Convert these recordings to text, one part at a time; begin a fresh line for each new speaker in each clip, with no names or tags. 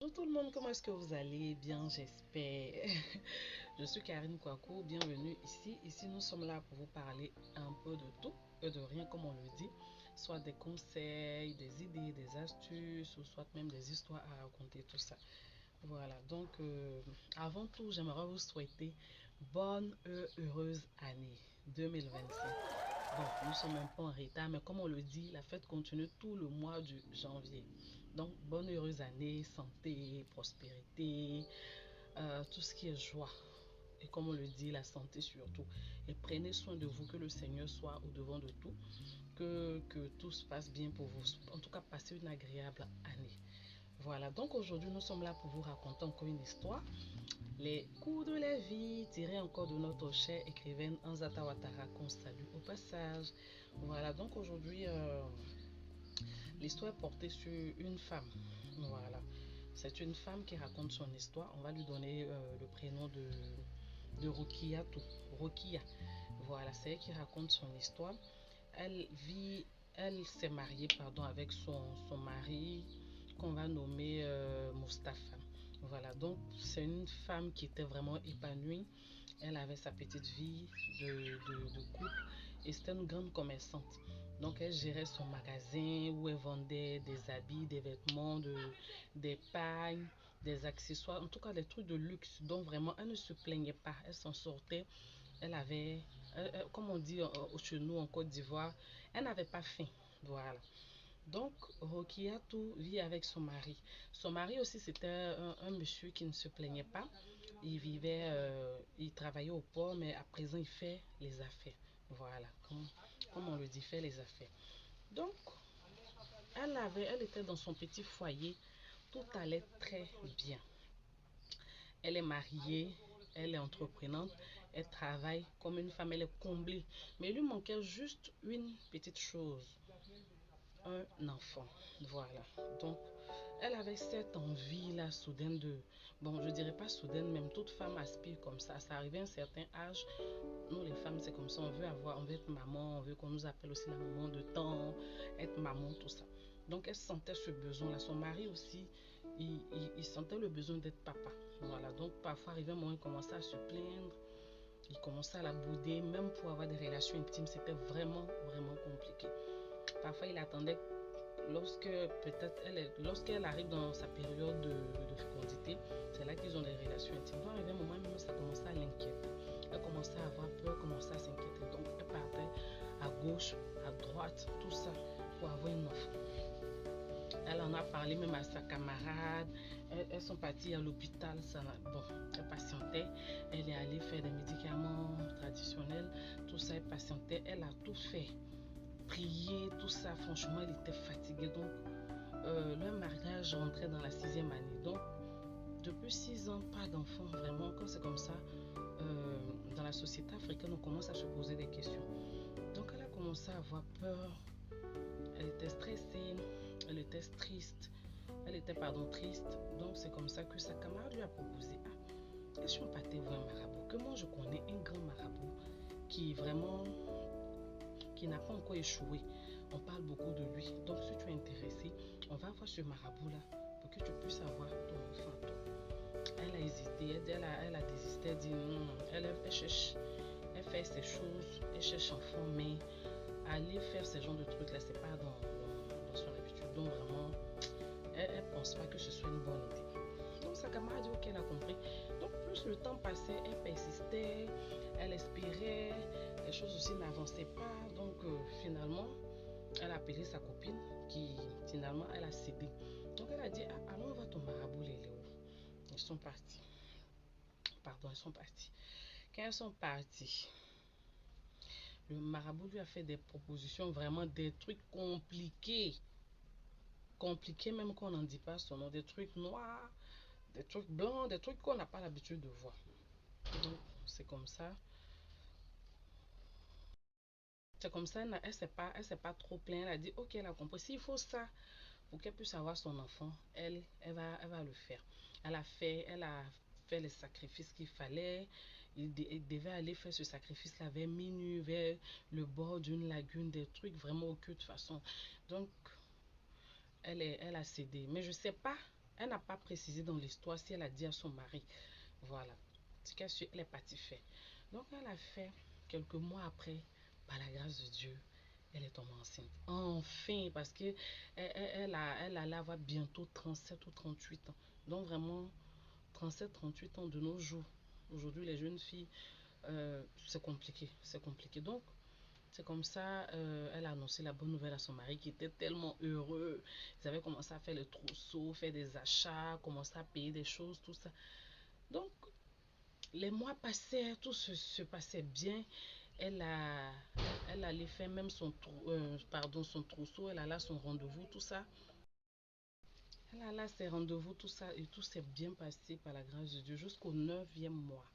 Bonjour tout le monde, comment est-ce que vous allez? Bien, j'espère. Je suis Karine Kouakou, bienvenue ici. Ici, nous sommes là pour vous parler un peu de tout et de rien, comme on le dit. Soit des conseils, des idées, des astuces, ou soit même des histoires à raconter, tout ça. Voilà, donc avant tout, j'aimerais vous souhaiter bonne et heureuse année 2025. Bon, nous sommes un peu en retard, mais comme on le dit, la fête continue tout le mois de janvier. Donc, bonne heureuse année, santé, prospérité, tout ce qui est joie. Et comme on le dit, la santé surtout. Et prenez soin de vous, que le Seigneur soit au devant de tout, que tout se passe bien pour vous. En tout cas, passez une agréable année. Voilà, donc aujourd'hui, nous sommes là pour vous raconter encore une histoire. Les coups de la vie, tirés encore de notre chère écrivaine Anzata Ouattara, qu'on salue au passage. Voilà, donc aujourd'hui, l'histoire est portée sur une femme. Voilà, c'est une femme qui raconte son histoire. On va lui donner le prénom de Rokia. Rokia. Voilà, c'est elle qui raconte son histoire. Elle vit, elle s'est mariée, pardon, avec son mari qu'on va nommer Mustapha. Voilà, donc c'est une femme qui était vraiment épanouie. Elle avait sa petite vie de couple et c'était une grande commerçante. Donc elle gérait son magasin où elle vendait des habits, des vêtements, des pagnes, des accessoires, en tout cas des trucs de luxe. Donc vraiment, elle ne se plaignait pas, elle s'en sortait. Elle avait, comme on dit chez nous en Côte d'Ivoire, elle n'avait pas faim. Voilà. Donc, Rokiatou vit avec son mari. Son mari aussi, c'était un monsieur qui ne se plaignait pas. Il travaillait au port, mais à présent, il fait les affaires. Voilà, comme on le dit, fait les affaires. Donc, elle était dans son petit foyer. Tout allait très bien. Elle est mariée, elle est entreprenante, elle travaille comme une femme, elle est comblée. Mais il lui manquait juste une petite chose, un enfant. Voilà. Donc, elle avait cette envie-là soudaine de... Bon, je dirais pas soudaine, même toute femme aspire comme ça. Ça arrive à un certain âge. Nous, les femmes, c'est comme ça. On veut être maman, on veut qu'on nous appelle aussi la maman de temps, être maman, tout ça. Donc, elle sentait ce besoin-là. Son mari aussi, il sentait le besoin d'être papa. Voilà. Donc, parfois, arrivé un moment, il commençait à se plaindre. Il commençait à la bouder. Même pour avoir des relations intimes, c'était vraiment, vraiment compliqué. Parfois, il attendait lorsque lorsqu'elle arrive dans sa période de fécondité, c'est là qu'ils ont des relations intimes. Va arriver un moment même ça commençait à l'inquiéter. Elle commençait à avoir peur, commençait à s'inquiéter. Donc elle partait à gauche, à droite, tout ça pour avoir une offre. Elle en a parlé même à sa camarade. Elles sont parties à l'hôpital. Bon, elle patientait. Elle est allée faire des médicaments traditionnels. Tout ça, elle patientait. Elle a tout fait. Prier, tout ça. Franchement, elle était fatiguée. Donc, leur mariage rentrait dans la 6e année. Donc, depuis 6 ans, pas d'enfant. Vraiment, quand c'est comme ça, dans la société africaine, on commence à se poser des questions. Donc, elle a commencé à avoir peur. Elle était stressée. Elle était triste. Elle était, pardon, triste. Donc, c'est comme ça que sa camarade lui a proposé: ah, est-ce qu'on partait voir un marabout? Que moi, je connais un grand marabout qui vraiment, qui n'a pas encore échoué. On parle beaucoup de lui. Donc, si tu es intéressé, on va voir ce marabout-là pour que tu puisses avoir ton enfant à toi. Elle a hésité, elle a désisté, elle dit non, elle cherche, elle fait ces choses, elle cherche enfant, mais aller faire ce genre de trucs là, c'est pas dans son habitude. Donc, vraiment, elle pense pas que ce soit une bonne idée. Donc, sa camarade dit ok, elle a compris. Donc, plus le temps passait, elle persistait, elle espérait, les choses aussi n'avançaient pas. Donc, finalement, elle a appelé sa copine qui, finalement, elle a cédé. Donc, elle a dit ah, allons voir ton marabout, les Léo. Ils sont partis. Pardon, ils sont partis. Quand ils sont partis, le marabout lui a fait des propositions, vraiment des trucs compliqués. Compliqués, même qu'on n'en dit pas son nom. Des trucs noirs, des trucs blancs, des trucs qu'on n'a pas l'habitude de voir. Donc, c'est comme ça. C'est comme ça, elle s'est pas trop plainte. Elle a dit, ok, elle a compris. S'il faut ça pour qu'elle puisse avoir son enfant, elle va le faire. Elle a fait les sacrifices qu'il fallait. Il devait aller faire ce sacrifice-là vers minuit, vers le bord d'une lagune, des trucs vraiment occultes de toute façon. Donc, elle a cédé. Mais je sais pas, Elle n'a pas précisé dans l'histoire si elle a dit à son mari. Voilà. Ce qu'elle suit, elle est partie faire. Donc, elle a fait quelques mois après, par la grâce de Dieu, elle est tombée enceinte. Enfin, parce que elle allait avoir bientôt 37 ou 38 ans. Donc, vraiment, 37-38 ans de nos jours. Aujourd'hui, les jeunes filles, c'est compliqué. C'est compliqué. Donc, c'est comme ça, elle a annoncé la bonne nouvelle à son mari qui était tellement heureux. Ils avaient commencé à faire le trousseau, faire des achats, commencer à payer des choses, tout ça. Donc, les mois passaient, tout se passait bien. Elle a, elle allait faire même son trousseau, elle alla à son rendez-vous, tout ça. Elle alla à ses rendez-vous, tout ça, et tout s'est bien passé par la grâce de Dieu jusqu'au 9e mois.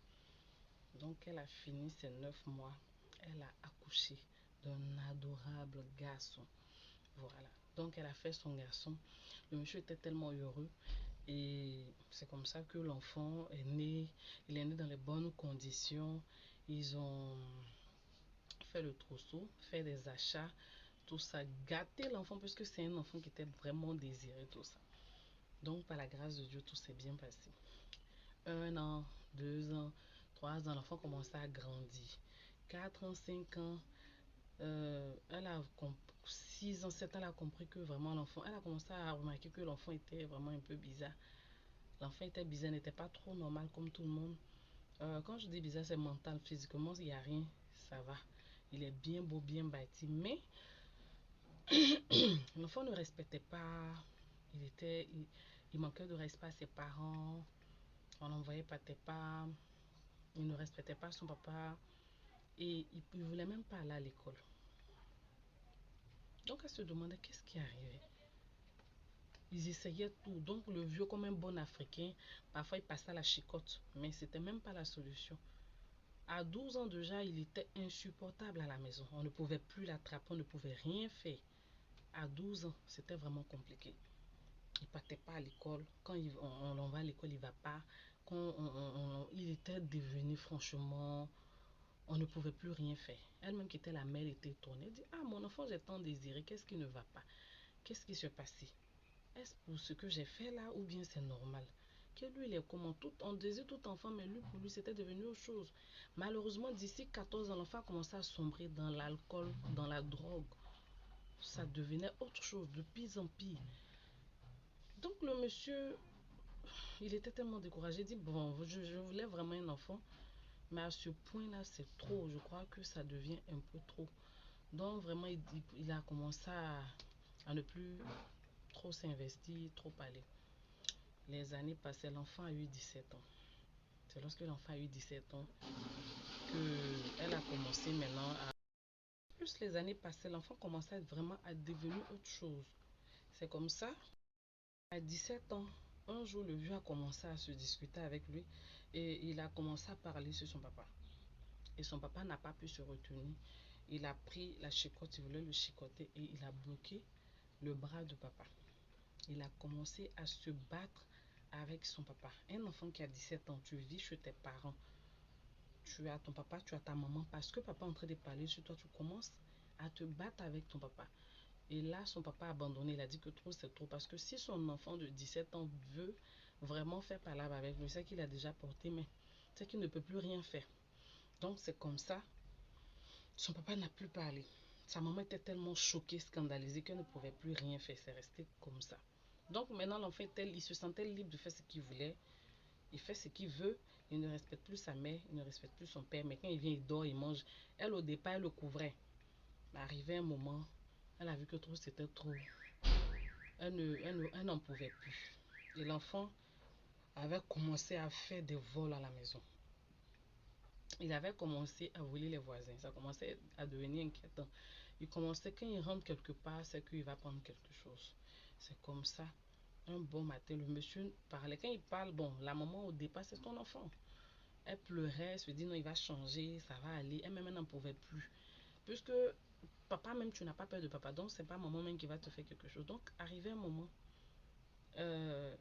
Donc, elle a fini ses 9 mois. Elle a accouché d'un adorable garçon. Voilà. Donc, elle a fait son garçon. Le monsieur était tellement heureux. Et c'est comme ça que l'enfant est né. Il est né dans les bonnes conditions. Ils ont fait le trousseau, fait des achats, tout ça. Gâter l'enfant puisque c'est un enfant qui était vraiment désiré, tout ça. Donc, par la grâce de Dieu, tout s'est bien passé. 1 an, 2 ans, 3 ans, l'enfant commençait à grandir. 4 ans, 5 ans, elle a 6 ans, 7 ans, elle a compris que vraiment l'enfant, elle a commencé à remarquer que l'enfant était vraiment un peu bizarre. L'enfant était bizarre, n'était pas trop normal comme tout le monde. Quand je dis bizarre, c'est mental, physiquement, il n'y a rien, ça va. Il est bien beau, bien bâti, mais l'enfant ne respectait pas, il manquait de respect à ses parents, on n'envoyait pas tes pas, il ne respectait pas son papa et il ne voulait même pas aller à l'école. Donc elle se demandait qu'est-ce qui arrivait. Ils essayaient tout. Donc le vieux, comme un bon Africain, parfois il passait à la chicotte, mais c'était même pas la solution. À 12 ans déjà, il était insupportable à la maison. On ne pouvait plus l'attraper, on ne pouvait rien faire. À 12 ans, c'était vraiment compliqué. Il partait pas à l'école. Quand on l'envoie à l'école, il va pas. Quand il était devenu franchement, on ne pouvait plus rien faire. Elle-même qui était la mère était étonnée. Elle dit, ah, mon enfant, j'ai tant désiré, qu'est-ce qui ne va pas? Qu'est-ce qui s'est passé? Est-ce pour ce que j'ai fait là ou bien c'est normal? Que lui, il est comment tout, on désire tout enfant, mais lui, pour lui, c'était devenu autre chose. Malheureusement, d'ici 14 ans, l'enfant a commencé à sombrer dans l'alcool, dans la drogue. Ça devenait autre chose, de pire en pire. Donc le monsieur, il était tellement découragé, il dit, bon, je voulais vraiment un enfant, mais à ce point-là, c'est trop. Je crois que ça devient un peu trop. Donc vraiment, il a commencé à ne plus trop s'investir, trop aller. Les années passaient, l'enfant a eu 17 ans. C'est lorsque l'enfant a eu 17 ans qu'elle a commencé maintenant à... Plus les années passaient, l'enfant commençait vraiment à devenir autre chose. C'est comme ça, à 17 ans, un jour, le vieux a commencé à se discuter avec lui et il a commencé à parler sur son papa. Et son papa n'a pas pu se retenir. Il a pris la chicotte, il voulait le chicoter et il a bloqué le bras de papa. Il a commencé à se battre avec son papa. Un enfant qui a 17 ans, tu vis chez tes parents. Tu as ton papa, tu as ta maman. Parce que papa est en train de parler sur toi, tu commences à te battre avec ton papa. Et là, son papa a abandonné. Il a dit que trop, c'est trop. Parce que si son enfant de 17 ans veut vraiment faire palabre avec lui, c'est qu'il a déjà porté, mais c'est qu'il ne peut plus rien faire. Donc, c'est comme ça. Son papa n'a plus parlé. Sa maman était tellement choquée, scandalisée qu'elle ne pouvait plus rien faire. C'est resté comme ça. Donc maintenant, l'enfant, il se sentait libre de faire ce qu'il voulait. Il fait ce qu'il veut. Il ne respecte plus sa mère, il ne respecte plus son père. Mais quand il vient, il dort, il mange. Elle, au départ, elle le couvrait. Mais arrivé un moment, elle a vu que trop, c'était trop. Elle n'en pouvait plus. Et l'enfant avait commencé à faire des vols à la maison. Il avait commencé à voler les voisins. Ça commençait à devenir inquiétant. Il commençait, quand il rentre quelque part, c'est qu'il va prendre quelque chose. C'est comme ça. Un bon matin, le monsieur parlait. Quand il parle, bon, la maman au départ, c'est ton enfant. Elle pleurait, elle se dit non, il va changer, ça va aller. Elle-même, elle n'en pouvait plus. Puisque papa, même, tu n'as pas peur de papa. Donc, c'est pas maman même qui va te faire quelque chose. Donc, arrivé un moment, euh,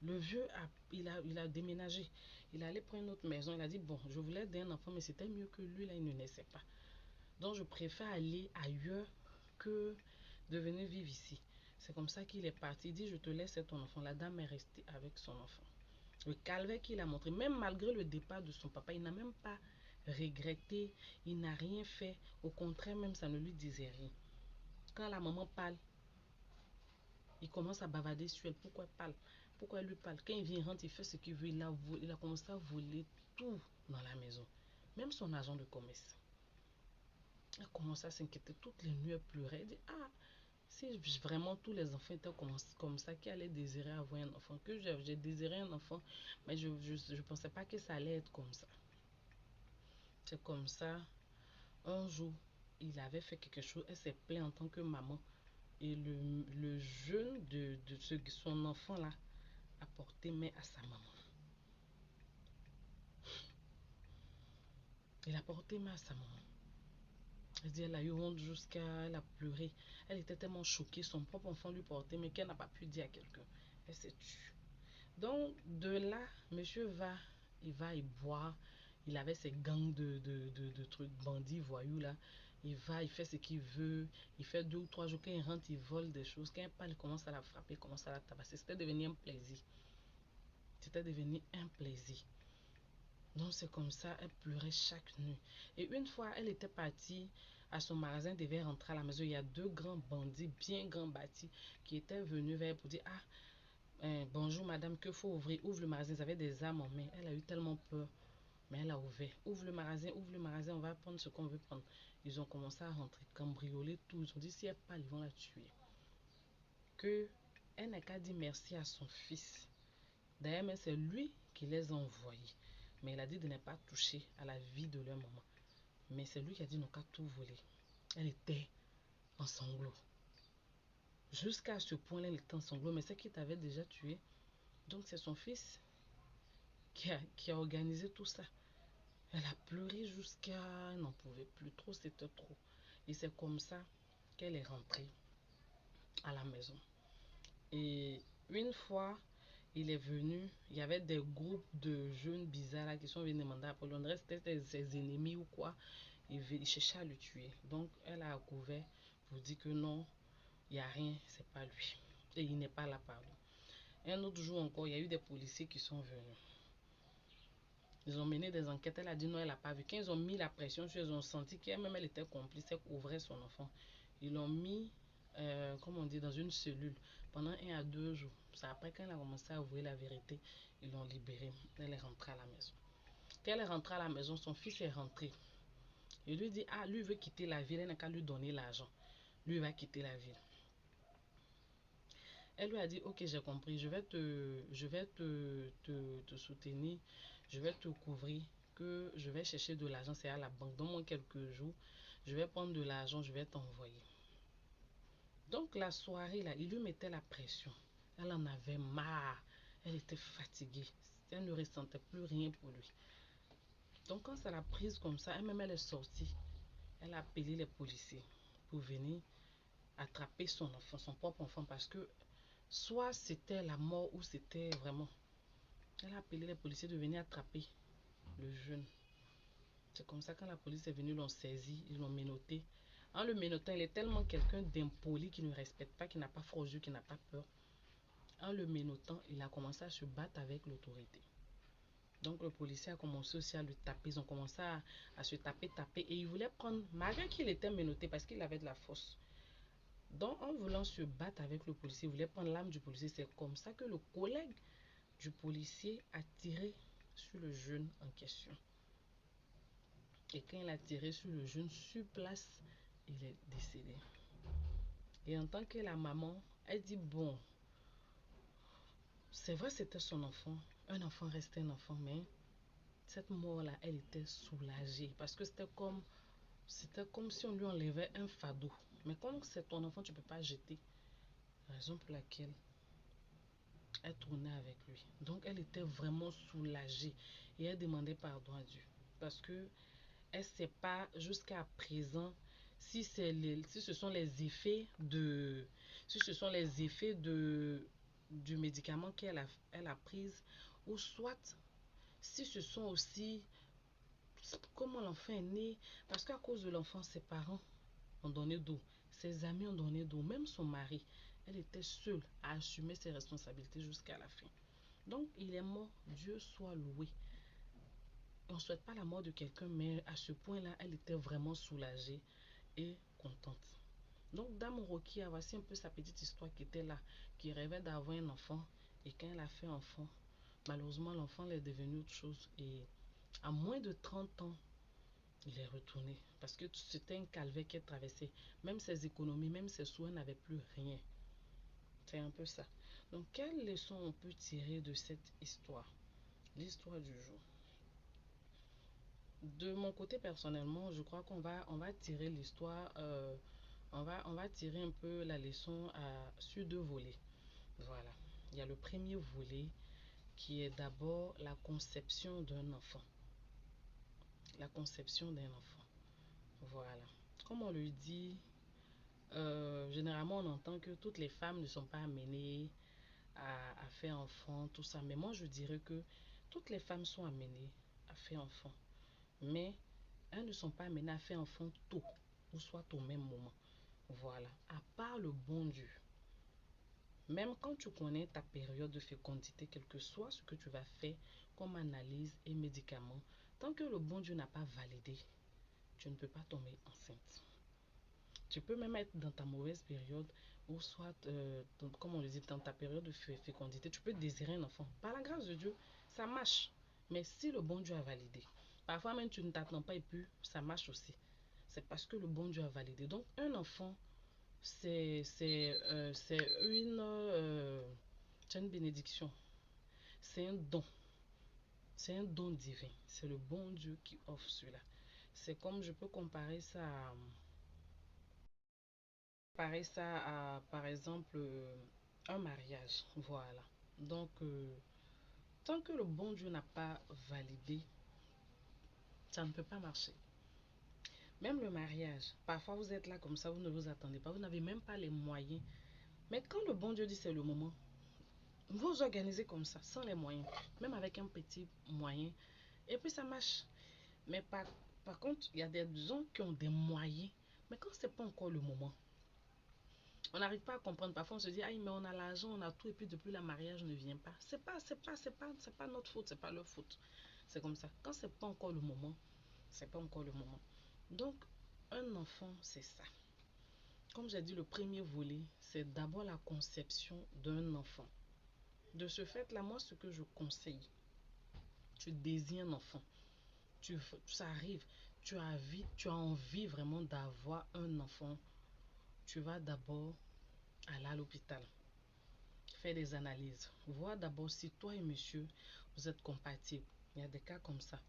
le vieux, il a déménagé. Il allait prendre une autre maison. Il a dit, bon, je voulais aider un enfant, mais c'était mieux que lui, là, il ne naissait pas. Donc, je préfère aller ailleurs que de venir vivre ici. C'est comme ça qu'il est parti. Il dit, je te laisse ton enfant. La dame est restée avec son enfant. Le calvaire qu'il a montré, même malgré le départ de son papa, il n'a même pas regretté, il n'a rien fait. Au contraire, même ça ne lui disait rien. Quand la maman parle, il commence à bavarder sur elle. Pourquoi elle parle? Pourquoi elle lui parle? Quand il vient, il rentre, il fait ce qu'il veut. Il a commencé à voler tout dans la maison. Même son agent de commerce. Elle a commencé à s'inquiéter. Toutes les nuits, elle pleurait. Elle dit, ah, si vraiment tous les enfants étaient comme ça, qui allaient désirer avoir un enfant, que j'ai désiré un enfant, mais je ne pensais pas que ça allait être comme ça. C'est comme ça, un jour, il avait fait quelque chose, elle s'est plainte en tant que maman, et le jeune de son enfant là a porté main à sa maman. Il a porté main à sa maman. Elle dit, elle a eu honte jusqu'à, elle a pleuré. Elle était tellement choquée, son propre enfant lui portait, mais qu'elle n'a pas pu dire à quelqu'un. Elle s'est tue. Donc, de là, monsieur il boit. Il avait ses gangs de trucs, bandits, voyous là. Il va, il fait ce qu'il veut. Il fait 2 ou 3 jours. Quand il rentre, il vole des choses. Quand il parle, il commence à la frapper, il commence à la tabasser. C'était devenu un plaisir. C'était devenu un plaisir. Donc, c'est comme ça, elle pleurait chaque nuit. Et une fois, elle était partie à son magasin, devait rentrer à la maison. Il y a 2 grands bandits, bien grands bâtis, qui étaient venus vers elle pour dire, ah, bonjour madame, que faut ouvrir? Ouvre le magasin. Ils avaient des armes en main. Elle a eu tellement peur, mais elle a ouvert. Ouvre le magasin, on va prendre ce qu'on veut prendre. Ils ont commencé à rentrer, cambrioler tout. Ils ont dit, si elle parle, ils vont la tuer. Que elle n'a qu'à dire merci à son fils. D'ailleurs, c'est lui qui les a envoyés. Mais elle a dit de ne pas toucher à la vie de leur maman. Mais c'est lui qui a dit non qu'à tout voler. Elle était en sanglots. Jusqu'à ce point-là, elle était en sanglots. Mais c'est qui t'avait déjà tué. Donc c'est son fils qui a organisé tout ça. Elle a pleuré jusqu'à... Elle n'en pouvait plus. Trop, c'était trop. Et c'est comme ça qu'elle est rentrée à la maison. Et une fois, il est venu, il y avait des groupes de jeunes bizarres là, qui sont venus demander à Paul. On dirait que c'était ses ennemis ou quoi. Il cherchait à le tuer. Donc, elle a couvert pour dire que non, il n'y a rien, c'est pas lui. Et il n'est pas là, pardon. Et un autre jour encore, il y a eu des policiers qui sont venus. Ils ont mené des enquêtes. Elle a dit non, elle n'a pas vu. Quand ils ont mis la pression sur elle, ils ont senti qu'elle-même, elle était complice, elle couvrait son enfant. Ils l'ont mis, comme on dit, dans une cellule pendant 1 à 2 jours. C'est après, quand elle a commencé à avouer la vérité, ils l'ont libérée. Elle est rentrée à la maison. Quand elle est rentrée à la maison, son fils est rentré. Il lui dit, ah, lui veut quitter la ville, elle n'a qu'à lui donner l'argent. Lui va quitter la ville. Elle lui a dit, ok, j'ai compris, je vais te soutenir, je vais te couvrir, que je vais chercher de l'argent, c'est à la banque. Donne-moi quelques jours, je vais prendre de l'argent, je vais t'envoyer. Donc la soirée, là, il lui mettait la pression. Elle en avait marre. Elle était fatiguée. Elle ne ressentait plus rien pour lui. Donc quand ça l'a prise comme ça, elle-même, elle est sortie. Elle a appelé les policiers pour venir attraper son enfant, son propre enfant, parce que soit c'était la mort ou c'était vraiment... Elle a appelé les policiers de venir attraper le jeune. C'est comme ça, quand la police est venue, ils l'ont saisi, ils l'ont menotté. En le menottant, il est tellement quelqu'un d'impoli qui ne respecte pas, qui n'a pas froid aux yeux, qui n'a pas peur. En le menottant, il a commencé à se battre avec l'autorité. Donc le policier a commencé aussi à le taper. Ils ont commencé à se taper. Et il voulait prendre, malgré qu'il était menotté, parce qu'il avait de la force. Donc en voulant se battre avec le policier, il voulait prendre l'arme du policier. C'est comme ça que le collègue du policier a tiré sur le jeune en question. Et quand il a tiré sur le jeune sur place, il est décédé. Et en tant que la maman, elle dit bon, c'est vrai c'était son enfant. Un enfant restait un enfant, mais cette mort-là, elle était soulagée. Parce que c'était comme si on lui enlevait un fardeau. Mais comme c'est ton enfant, tu ne peux pas jeter. Raison pour laquelle elle tournait avec lui. Donc elle était vraiment soulagée. Et elle demandait pardon à Dieu. Parce que elle ne sait pas jusqu'à présent si ce sont les effets du médicament qu'elle a prise, ou soit si ce sont aussi comment l'enfant est né, parce qu'à cause de l'enfant, ses parents ont donné d'eau, ses amis ont donné d'eau, même son mari. Elle était seule à assumer ses responsabilités jusqu'à la fin. Donc, il est mort, Dieu soit loué. On ne souhaite pas la mort de quelqu'un, mais à ce point-là, elle était vraiment soulagée et contente. Donc, Dame Rokia, voici un peu sa petite histoire qui était là, qui rêvait d'avoir un enfant. Et quand elle a fait enfant, malheureusement, l'enfant est devenu autre chose. Et à moins de 30 ans, il est retourné. Parce que c'était un calvaire qu'elle traversait. Même ses économies, même ses soins n'avaient plus rien. C'est un peu ça. Donc, quelle leçon on peut tirer de cette histoire? L'histoire du jour. De mon côté, personnellement, je crois qu'on va tirer l'histoire, on va tirer un peu la leçon sur deux volets. Voilà. Il y a le premier volet qui est d'abord la conception d'un enfant. La conception d'un enfant. Voilà. Comme on le dit, généralement on entend que toutes les femmes ne sont pas amenées à faire enfant, tout ça. Mais moi je dirais que toutes les femmes sont amenées à faire enfant. Mais elles ne sont pas amenées à faire enfant tôt, ou soit au même moment. Voilà. À part le bon Dieu. Même quand tu connais ta période de fécondité, quel que soit ce que tu vas faire comme analyse et médicaments, tant que le bon Dieu n'a pas validé, tu ne peux pas tomber enceinte. Tu peux même être dans ta mauvaise période ou soit, comme on le dit, dans ta période de fécondité, tu peux désirer un enfant. Par la grâce de Dieu, ça marche. Mais si le bon Dieu a validé, parfois même tu ne t'attends pas et puis ça marche aussi. C'est parce que le bon Dieu a validé. Donc un enfant, c'est une bénédiction. C'est un don. C'est un don divin. C'est le bon Dieu qui offre cela. C'est comme je peux comparer ça à, par exemple, un mariage. Voilà. Donc, tant que le bon Dieu n'a pas validé, ça ne peut pas marcher. Même le mariage, parfois vous êtes là comme ça, vous ne vous attendez pas, vous n'avez même pas les moyens. Mais quand le bon Dieu dit c'est le moment, vous organisez comme ça, sans les moyens, même avec un petit moyen, et puis ça marche. Mais par contre, il y a des gens qui ont des moyens, mais quand c'est pas encore le moment, on n'arrive pas à comprendre. Parfois, on se dit, ah, mais on a l'argent, on a tout, et puis depuis le mariage ne vient pas. C'est pas notre faute, c'est pas leur faute. C'est comme ça. Quand c'est pas encore le moment, c'est pas encore le moment. Donc, un enfant, c'est ça. Comme j'ai dit, le premier volet, c'est d'abord la conception d'un enfant. De ce fait-là, moi, ce que je conseille, tu désires un enfant, ça arrive, tu as envie vraiment d'avoir un enfant, tu vas d'abord aller à l'hôpital, faire des analyses, voir d'abord si toi et monsieur, vous êtes compatibles. Il y a des cas comme ça.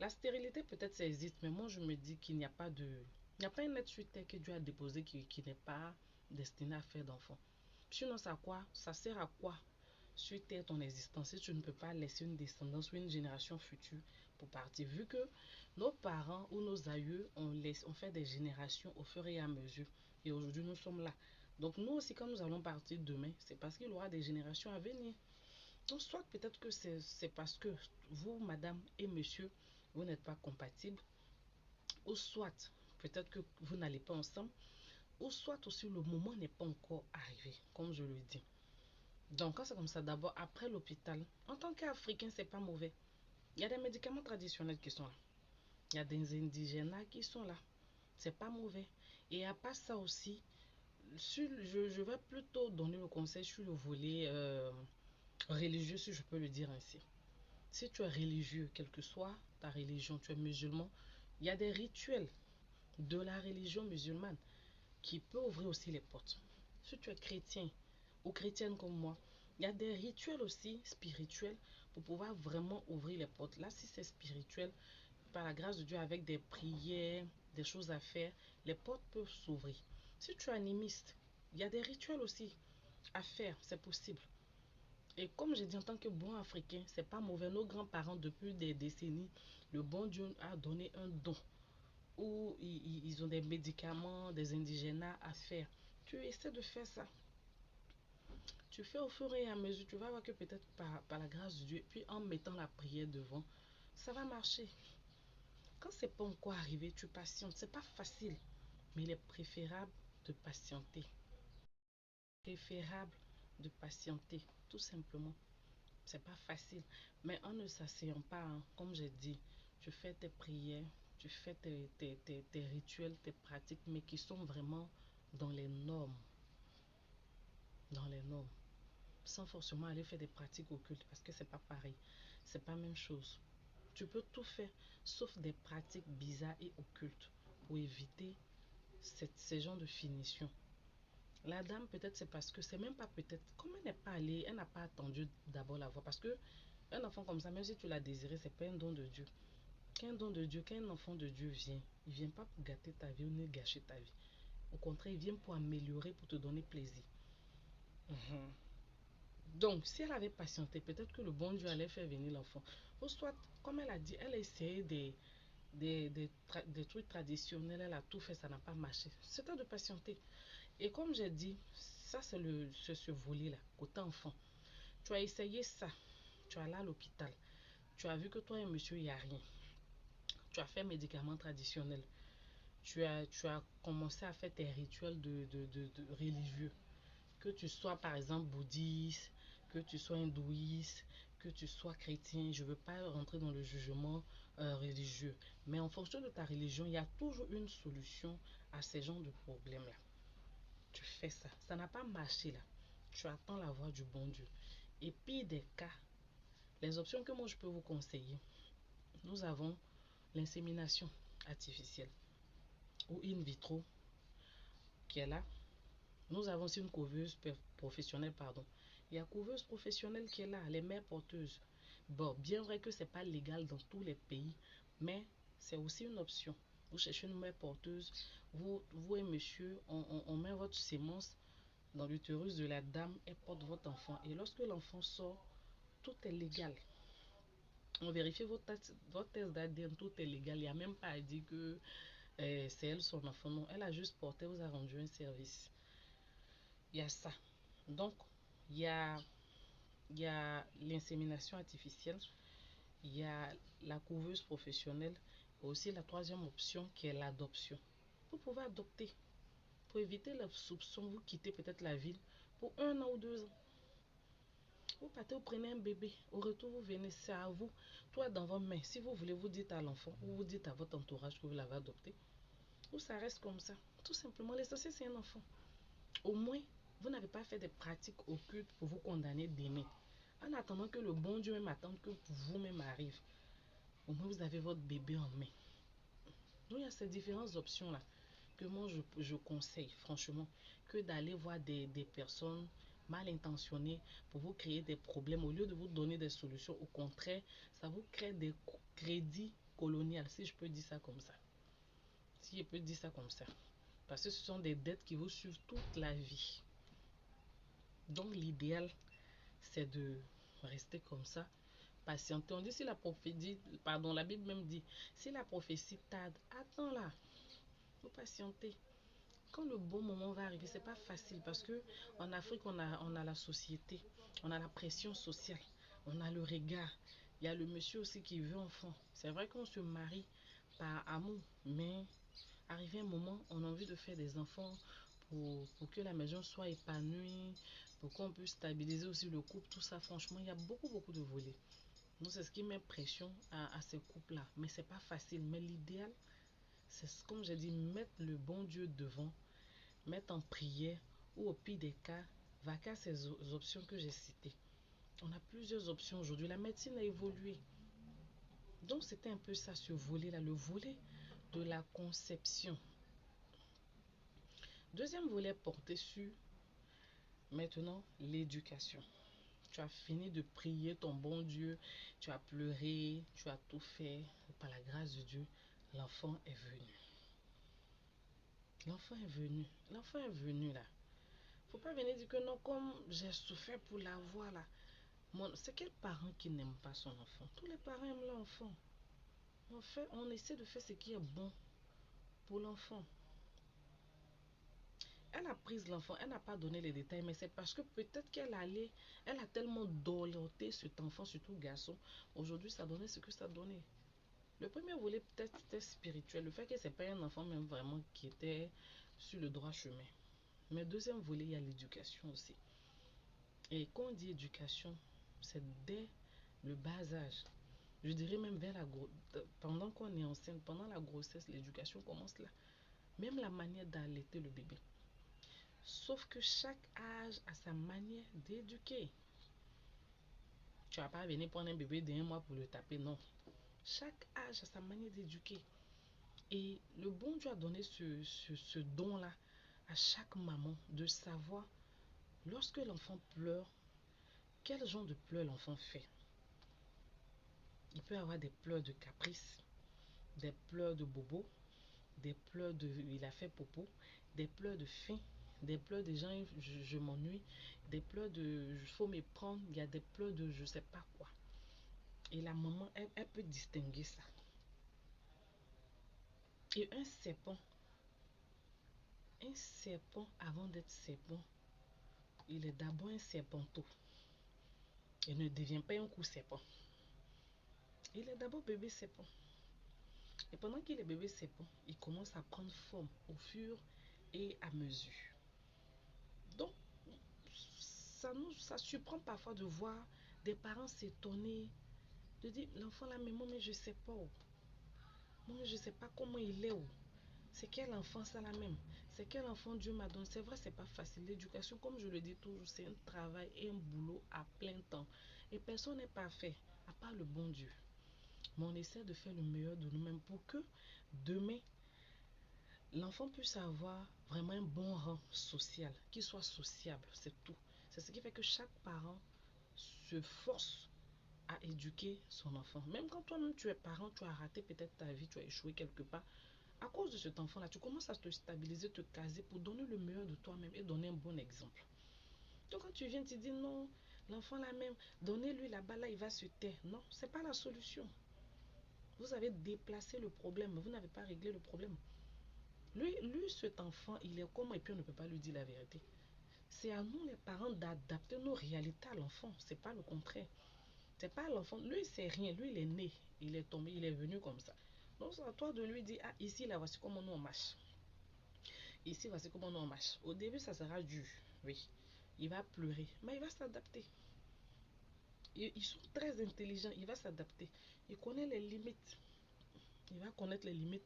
La stérilité, peut-être ça existe, mais moi je me dis qu'il n'y a pas un être sur terre que Dieu a déposé qui n'est pas destiné à faire d'enfants. Sinon, ça sert à quoi sur terre ton existence si tu ne peux pas laisser une descendance ou une génération future pour partir, vu que nos parents ou nos aïeux ont fait des générations au fur et à mesure, et aujourd'hui nous sommes là. Donc nous aussi, quand nous allons partir demain, c'est parce qu'il y aura des générations à venir. Donc soit peut-être que c'est parce que vous, madame et monsieur, vous n'êtes pas compatibles, ou soit peut-être que vous n'allez pas ensemble, ou soit aussi le moment n'est pas encore arrivé, comme je le dis. Donc, quand c'est comme ça, d'abord, après l'hôpital, en tant qu'Africain, c'est pas mauvais. Il y a des médicaments traditionnels qui sont là. Il y a des indigènes qui sont là. C'est pas mauvais. Et à part ça aussi, je vais plutôt donner le conseil sur le volet religieux, si je peux le dire ainsi. Si tu es religieux, quelle que soit ta religion, tu es musulman, il y a des rituels de la religion musulmane qui peut ouvrir aussi les portes. Si tu es chrétien ou chrétienne comme moi, il y a des rituels aussi spirituels pour pouvoir vraiment ouvrir les portes. Là, si c'est spirituel, par la grâce de Dieu, avec des prières, des choses à faire, les portes peuvent s'ouvrir. Si tu es animiste, il y a des rituels aussi à faire, c'est possible. Et comme j'ai dit, en tant que bon africain, c'est pas mauvais. Nos grands-parents, depuis des décennies, le bon Dieu a donné un don où ils ont des médicaments, des indigénats à faire. Tu essaies de faire ça. Tu fais au fur et à mesure, tu vas voir que peut-être par la grâce de Dieu, puis en mettant la prière devant, ça va marcher. Quand c'est pas encore arrivé, tu patientes. C'est pas facile, mais il est préférable de patienter. préférable de patienter, tout simplement. C'est pas facile, mais en ne s'asseyant pas, hein, comme j'ai dit, tu fais tes prières, tu fais tes rituels, tes pratiques, mais qui sont vraiment dans les normes, dans les normes, sans forcément aller faire des pratiques occultes, parce que c'est pas pareil, c'est pas la même chose. Tu peux tout faire, sauf des pratiques bizarres et occultes, pour éviter ces genres de finition. La dame, peut-être c'est parce que c'est même pas peut-être, comme elle n'est pas allée, elle n'a pas attendu d'abord la voir, parce que un enfant comme ça, même si tu l'as désiré, c'est pas un don de Dieu. Qu'un don de Dieu, qu'un enfant de Dieu vient, il vient pas pour gâter ta vie ou ne gâcher ta vie. Au contraire, il vient pour améliorer, pour te donner plaisir. Donc, si elle avait patienté, peut-être que le bon Dieu allait faire venir l'enfant. Ou soit, comme elle a dit, elle a essayé des trucs traditionnels, elle a tout fait, ça n'a pas marché. C'est temps de patienter. Et comme j'ai dit, ça c'est ce volet-là, côté enfant. Tu as essayé ça, tu es allé à l'hôpital, tu as vu que toi et monsieur, il n'y a rien. Tu as fait médicaments traditionnels, tu as commencé à faire tes rituels de religieux. Que tu sois par exemple bouddhiste, que tu sois hindouiste, que tu sois chrétien, je ne veux pas rentrer dans le jugement religieux. Mais en fonction de ta religion, il y a toujours une solution à ces genres de problèmes-là. Tu fais ça, ça n'a pas marché là. Tu attends la voix du bon Dieu. Et puis des cas, les options que moi je peux vous conseiller, nous avons l'insémination artificielle ou in vitro qui est là. Nous avons aussi une couveuse professionnelle, pardon. Il y a couveuse professionnelle qui est là, les mères porteuses. Bon, bien vrai que c'est pas légal dans tous les pays, mais c'est aussi une option. Vous cherchez une mère porteuse, vous et monsieur, on met votre sémence dans l'utérus de la dame et porte votre enfant. Et lorsque l'enfant sort, tout est légal. On vérifie votre test d'ADN, tout est légal. Il n'y a même pas à dire que c'est elle son enfant. Non, elle a juste porté, vous a rendu un service. Il y a ça. Donc, il y a, il y a l'insémination artificielle, il y a la couveuse professionnelle, et aussi la troisième option qui est l'adoption. Vous pouvez adopter. Pour éviter le soupçon, vous quittez peut-être la ville pour 1 an ou 2 ans. Vous partez, vous prenez un bébé. Au retour, vous venez, c'est à vous. Toi, dans vos mains, si vous voulez, vous dites à l'enfant ou vous dites à votre entourage que vous l'avez adopté. Ou ça reste comme ça. Tout simplement, l'essentiel, c'est un enfant. Au moins, vous n'avez pas fait des pratiques occultes pour vous condamner d'aimer. En attendant que le bon Dieu même attende que vous-même arrive. Au moins, vous avez votre bébé en main. Donc, il y a ces différentes options-là que moi, je conseille, franchement, que d'aller voir des personnes mal intentionnées pour vous créer des problèmes. Au lieu de vous donner des solutions, au contraire, ça vous crée des crédits coloniaux, si je peux dire ça comme ça. Si je peux dire ça comme ça. Parce que ce sont des dettes qui vous suivent toute la vie. Donc, l'idéal, c'est de rester comme ça, patienter. On dit si la prophétie, pardon, la Bible même dit, si la prophétie tarde, attends-la, faut patienter. Quand le bon moment va arriver, c'est pas facile parce que en Afrique, on a la société, on a la pression sociale, on a le regard. Il y a le monsieur aussi qui veut enfant. C'est vrai qu'on se marie par amour, mais arrivé un moment, on a envie de faire des enfants pour que la maison soit épanouie, pour qu'on puisse stabiliser aussi le couple, tout ça. Franchement, il y a beaucoup de volets. Donc, c'est ce qui met pression à ces couples-là. Mais c'est pas facile. Mais l'idéal, c'est comme j'ai dit, mettre le bon Dieu devant, mettre en prière ou au pire des cas, vaquer à ces options que j'ai citées. On a plusieurs options aujourd'hui. La médecine a évolué. Donc, c'était un peu ça, ce volet-là, le volet de la conception. Deuxième volet porté sur maintenant l'éducation. Tu as fini de prier ton bon Dieu, tu as pleuré, tu as tout fait. Par la grâce de Dieu, l'enfant est venu. L'enfant est venu. L'enfant est venu là. Faut pas venir dire que non, comme j'ai souffert pour l'avoir là. C'est quel parent qui n'aime pas son enfant? Tous les parents aiment l'enfant. En fait, on essaie de faire ce qui est bon pour l'enfant. Elle a pris l'enfant, elle n'a pas donné les détails, mais c'est parce que peut-être elle a tellement dolenté cet enfant, surtout garçon. Aujourd'hui, ça donnait ce que ça donnait. Le premier volet peut-être était spirituel, le fait que c'est pas un enfant même vraiment qui était sur le droit chemin. Mais deuxième volet, il y a l'éducation aussi. Et quand on dit éducation, c'est dès le bas âge. Je dirais même pendant qu'on est enceinte, pendant la grossesse, l'éducation commence là. Même la manière d'allaiter le bébé. Sauf que chaque âge a sa manière d'éduquer. Tu vas pas venir prendre un bébé d'1 mois pour le taper, non. Chaque âge a sa manière d'éduquer. Et le bon Dieu a donné ce don-là à chaque maman de savoir, lorsque l'enfant pleure, quel genre de pleurs l'enfant fait. Il peut avoir des pleurs de caprice, des pleurs de bobo, des pleurs de il a fait popo, des pleurs de faim, des pleurs de gens je m'ennuie, des pleurs de il faut me prendre, il y a des pleurs de je sais pas quoi. Et la maman, elle peut distinguer ça. Et un serpent avant d'être serpent, il est d'abord un serpenteau. Il ne devient pas un coup serpent. Il est d'abord bébé serpent. Et pendant qu'il est bébé serpent, il commence à prendre forme au fur et à mesure. Donc, ça surprend parfois de voir des parents s'étonner, de dire, l'enfant là, mais moi, mais je sais pas. Moi, mais je sais pas comment il est. C'est quel enfant ça là même? C'est quel enfant Dieu m'a donné? C'est vrai, c'est pas facile. L'éducation, comme je le dis toujours, c'est un travail et un boulot à plein temps. Et personne n'est parfait, à part le bon Dieu. Mais on essaie de faire le meilleur de nous-mêmes pour que demain, l'enfant puisse avoir vraiment un bon rang social, qu'il soit sociable, c'est tout. C'est ce qui fait que chaque parent se force à éduquer son enfant. Même quand toi-même tu es parent, tu as raté peut-être ta vie, tu as échoué quelque part. À cause de cet enfant-là, tu commences à te stabiliser, te caser pour donner le meilleur de toi-même et donner un bon exemple. Donc quand tu viens, tu dis non, l'enfant là même, donnez-lui là-bas, là il va se taire. Non, c'est pas la solution. Vous avez déplacé le problème, vous n'avez pas réglé le problème. Lui, cet enfant, il est comment et puis on ne peut pas lui dire la vérité. C'est à nous les parents d'adapter nos réalités à l'enfant, c'est pas le contraire. C'est pas l'enfant, lui c'est rien, lui il est né, il est tombé, il est venu comme ça. Donc c'est à toi de lui dire, ah ici là voici comment nous on marche. Ici voici comment nous on marche. Au début ça sera dur, oui. Il va pleurer, mais il va s'adapter. Ils sont très intelligents, il va s'adapter. Il connaît les limites. Il va connaître les limites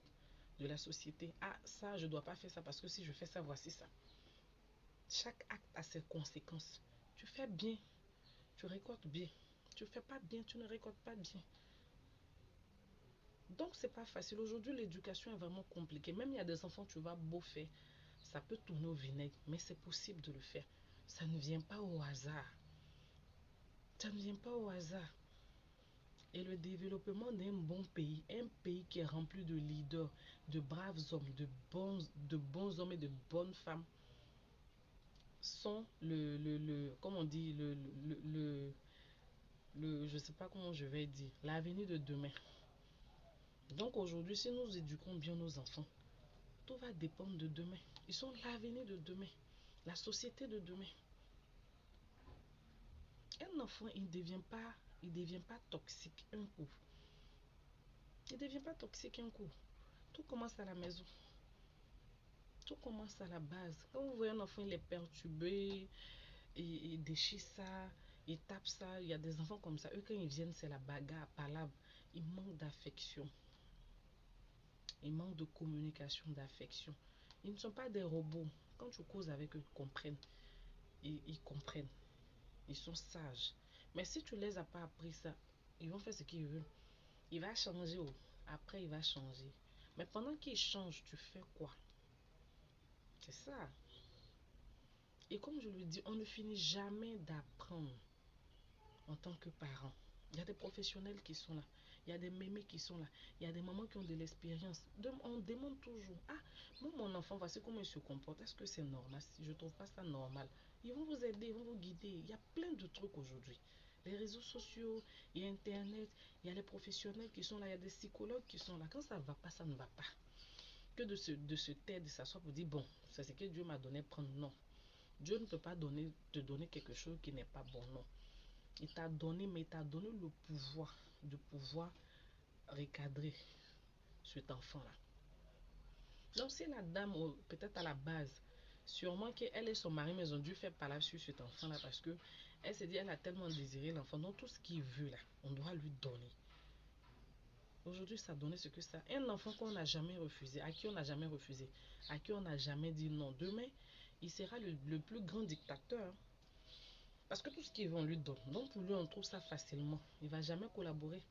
de la société. Ah ça je dois pas faire ça parce que si je fais ça voici ça. Chaque acte a ses conséquences. Tu fais bien, tu récoltes bien. Tu fais pas bien, tu ne récoltes pas bien. Donc c'est pas facile. Aujourd'hui l'éducation est vraiment compliquée. Même il y a des enfants, tu vas beau faire, ça peut tourner au vinaigre, mais c'est possible de le faire. Ça ne vient pas au hasard. Ça ne vient pas au hasard. Et le développement d'un bon pays, un pays qui est rempli de leaders, de braves hommes, de bons hommes et de bonnes femmes, sont comme on dit, je sais pas comment je vais dire, l'avenir de demain. Donc aujourd'hui, si nous éduquons bien nos enfants, tout va dépendre de demain. Ils sont l'avenir de demain, la société de demain. Un enfant, il devient pas toxique un coup. Il devient pas toxique un coup. Tout commence à la maison. Tout commence à la base. Quand vous voyez un enfant, il est perturbé, il déchire ça, il tape ça. Il y a des enfants comme ça. Eux, quand ils viennent, c'est la bagarre, palabre. Ils manquent d'affection. Ils manquent de communication, d'affection. Ils ne sont pas des robots. Quand tu causes avec eux, ils comprennent. Ils comprennent. Ils sont sages. Mais si tu les as pas appris ça, ils vont faire ce qu'ils veulent. Il va changer. Oh. Après, il va changer. Mais pendant qu'il change, tu fais quoi? C'est ça. Et comme je le dis, on ne finit jamais d'apprendre en tant que parent. Il y a des professionnels qui sont là. Il y a des mémés qui sont là. Il y a des mamans qui ont de l'expérience. On demande toujours, ah, moi, mon enfant, voici comment il se comporte. Est-ce que c'est normal? Je ne trouve pas ça normal. Ils vont vous aider, ils vont vous guider. Il y a plein de trucs aujourd'hui. Les réseaux sociaux, il y a Internet, il y a les professionnels qui sont là, il y a des psychologues qui sont là. Quand ça ne va pas, ça ne va pas. Que de se taire, de s'asseoir pour dire, bon, c'est ce que Dieu m'a donné, prendre. Non. Dieu ne peut pas te donner quelque chose qui n'est pas bon, non. Il t'a donné, mais il t'a donné le pouvoir de pouvoir recadrer cet enfant-là. Donc si la dame, peut-être à la base, Sûrement qu'elle et son mari, mais ils ont dû faire par là sur cet enfant-là parce que elle s'est dit, elle a tellement désiré l'enfant. Donc, tout ce qu'il veut là, on doit lui donner. Aujourd'hui, ça a donné ce que ça. Un enfant qu'on n'a jamais refusé, à qui on n'a jamais refusé, à qui on n'a jamais dit non. Demain, il sera le plus grand dictateur. Parce que tout ce qu'il veut, on lui donne. Donc, pour lui, on trouve ça facilement. Il ne va jamais collaborer.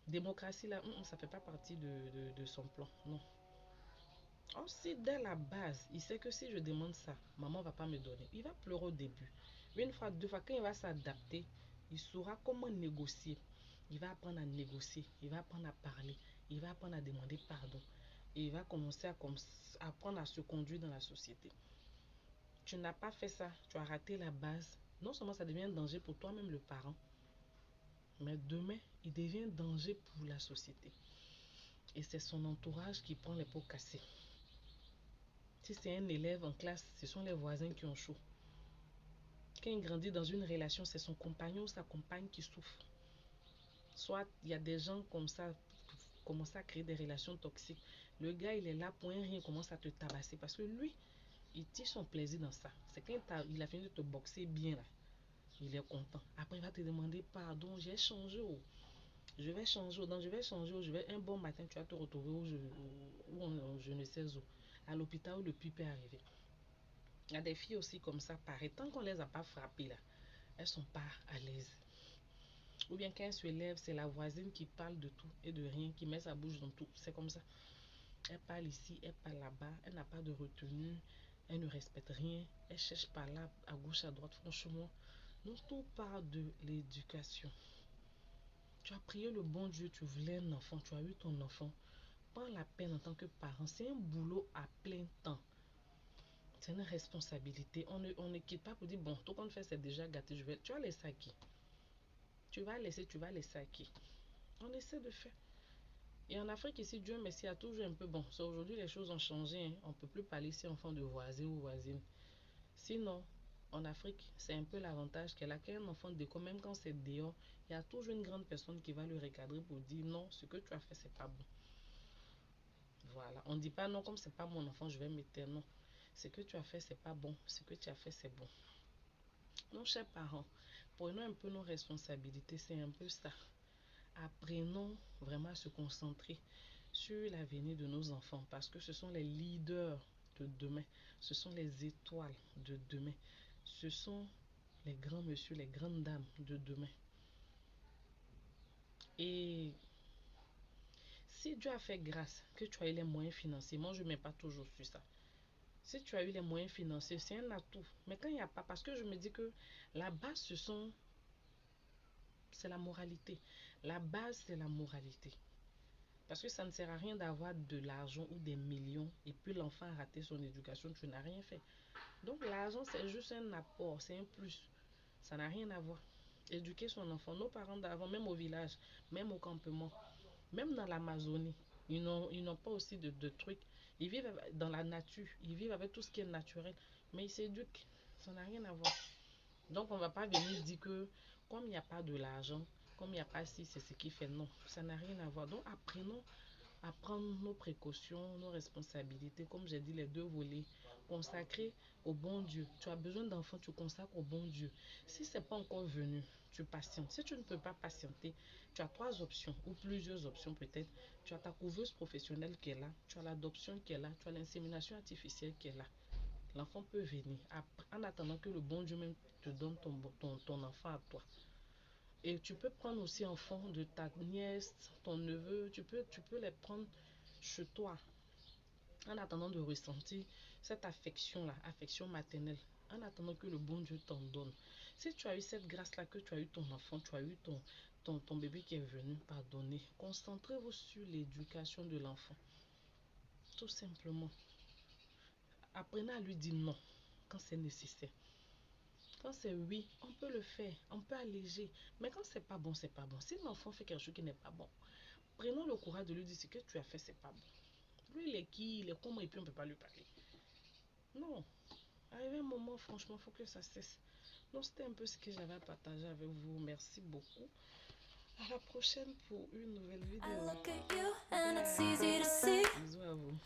Démocratie, là, ça ne fait pas partie de son plan. Non. Or, si dès la base, il sait que si je demande ça, maman ne va pas me donner, il va pleurer au début. Une fois, deux fois, quand il va s'adapter, il saura comment négocier. Il va apprendre à négocier, il va apprendre à parler, il va apprendre à demander pardon. Et il va commencer à apprendre à se conduire dans la société. Tu n'as pas fait ça, tu as raté la base. Non seulement ça devient un danger pour toi-même le parent, mais demain, il devient un danger pour la société. Et c'est son entourage qui prend les pots cassés. Si c'est un élève en classe, ce sont les voisins qui ont chaud. Quand il grandit dans une relation, c'est son compagnon ou sa compagne qui souffre. Soit il y a des gens comme ça qui commencent à créer des relations toxiques. Le gars, il est là pour un rien, il commence à te tabasser parce que lui, il tire son plaisir dans ça. C'est quand il a fini de te boxer bien là. Il est content. Après, il va te demander pardon, j'ai changé. Oh. Je vais changer. Donc, je vais changer. Je vais un bon matin, tu vas te retrouver où je ne sais où. À l'hôpital où le pipe est arrivé. Il y a des filles aussi comme ça, pareil. Tant qu'on les a pas frappées là, elles sont pas à l'aise. Ou bien quand elles se lèvent, c'est la voisine qui parle de tout et de rien, qui met sa bouche dans tout. C'est comme ça. Elle parle ici, elle parle là-bas, elle n'a pas de retenue, elle ne respecte rien, elle cherche par là, à gauche, à droite, franchement. Donc tout part de l'éducation. Tu as prié le bon Dieu, tu voulais un enfant, tu as eu ton enfant. Prends la peine en tant que parent. C'est un boulot à plein temps. C'est une responsabilité. On ne quitte pas pour dire, bon, tout qu'on fait, c'est déjà gâté. Tu vas laisser à qui? Tu vas laisser à qui? On essaie de faire. Et en Afrique, ici, Dieu merci, il y a toujours un peu, bon, c'est aujourd'hui, les choses ont changé. Hein. On ne peut plus parler ici, enfant de voisin ou voisine. Sinon, en Afrique, c'est un peu l'avantage qu'elle a qu'un enfant déco, même quand c'est dehors, il y a toujours une grande personne qui va le recadrer pour dire non, ce que tu as fait, c'est pas bon. Voilà, on ne dit pas non, comme c'est pas mon enfant, je vais mettre non. Ce que tu as fait, c'est pas bon. Ce que tu as fait, c'est bon. Nos chers parents, prenons un peu nos responsabilités, c'est un peu ça. Apprenons vraiment à se concentrer sur l'avenir de nos enfants parce que ce sont les leaders de demain, ce sont les étoiles de demain, ce sont les grands messieurs, les grandes dames de demain. Et si Dieu a fait grâce que tu as eu les moyens financiers, moi je ne mets pas toujours sur ça. Si tu as eu les moyens financiers, c'est un atout. Mais quand il n'y a pas, parce que je me dis que la base, c'est la moralité. La base, c'est la moralité. Parce que ça ne sert à rien d'avoir de l'argent ou des millions et puis l'enfant a raté son éducation, tu n'as rien fait. Donc l'argent, c'est juste un apport, c'est un plus. Ça n'a rien à voir. Éduquer son enfant, nos parents d'avant, même au village, même au campement, même dans l'Amazonie, ils n'ont pas aussi de trucs. Ils vivent dans la nature, ils vivent avec tout ce qui est naturel, mais ils s'éduquent. Ça n'a rien à voir. Donc on ne va pas venir dire que comme il n'y a pas de l'argent, comme il n'y a pas si, c'est ce qui fait. Non, ça n'a rien à voir. Donc apprenons à prendre nos précautions, nos responsabilités, comme j'ai dit, les deux volets, consacrer au bon Dieu. Tu as besoin d'enfants, tu consacres au bon Dieu. Si ce n'est pas encore venu, tu patientes. Si tu ne peux pas patienter, tu as trois options ou plusieurs options peut-être. Tu as ta couveuse professionnelle qui est là, tu as l'adoption qui est là, tu as l'insémination artificielle qui est là. L'enfant peut venir en attendant que le bon Dieu même te donne ton enfant à toi. Et tu peux prendre aussi enfant de ta nièce, ton neveu, tu peux les prendre chez toi en attendant de ressentir cette affection-là, affection maternelle, en attendant que le bon Dieu t'en donne. Si tu as eu cette grâce-là, que tu as eu ton enfant, tu as eu ton bébé qui est venu pardonner, concentrez-vous sur l'éducation de l'enfant. Tout simplement. Apprenez à lui dire non quand c'est nécessaire. Quand c'est oui, on peut le faire, on peut alléger. Mais quand c'est pas bon, c'est pas bon. Si l'enfant fait quelque chose qui n'est pas bon, prenons le courage de lui dire ce que tu as fait, c'est pas bon. Lui, il est qui, il est comment, et puis on ne peut pas lui parler. Non. Arrivé un moment, franchement, il faut que ça cesse. Donc, c'était un peu ce que j'avais à partager avec vous. Merci beaucoup. À la prochaine pour une nouvelle vidéo. Bisous à vous.